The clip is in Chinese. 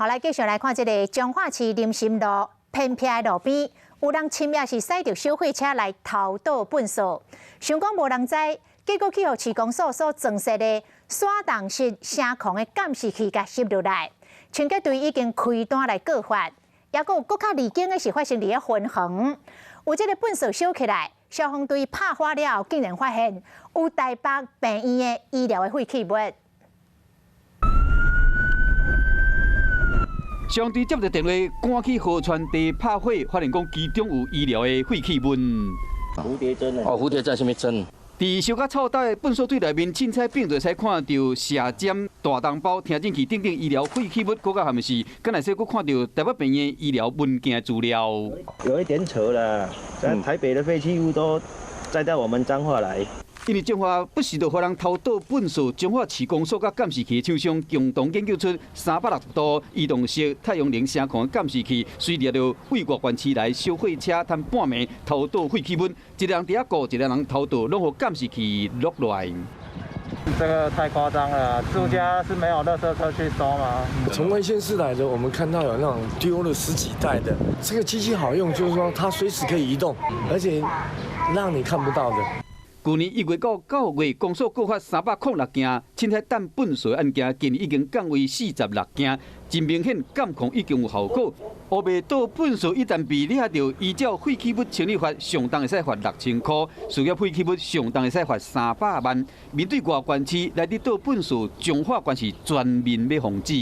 后来继续来看这个彰化市林心路偏僻的路边，有人深夜是驶着小货车来偷倒粪扫，想讲无人知，结果去互市公所所装设的闪动式声控的监视器甲摄入来，清洁队已经开单来告发，也有更较离经的是发生伫咧分横，有这个粪扫烧起来，消防队拍火了后，竟然发现有台北病院的医疗的废弃物。消防队接到电话，赶去河川地拍火，发现讲其中有医疗的废弃物。蝴蝶针哦，蝴蝶针什么针？伫烧甲臭倒的粪扫堆内面，凊彩并就使看到射针、大灯包、听诊器等等医疗废弃物，搁较含是，敢若说搁看到台北病院医疗文件资料。有一点扯了，像台北的废弃物都载到我们彰化来。因为彰化不时就互人偷倒粪扫，彰化市公所甲监视器的厂商共同研究出360度移动式太阳能声控的监视器，随掠到卫国园区内小货车摊半暝偷倒废弃物，一个人伫遐顾，一个人偷倒，拢互监视器录落来。这个太夸张了，住家是没有垃圾车去收吗？从外县市来的，我们看到有那种丢了10几袋的。这个机器好用，就是说它随时可以移动，而且让你看不到的。去年1月到9月，公所告发306件凊彩弹粪扫案件，今年已经降为46件，真明显监控已经有效果。乌白倒粪扫一旦被抓到，依照废弃物清理法，上当会使罚6000块；事业废弃物上当会使罚300万。面对外县市来伫倒粪扫，彰化县是全面要防止。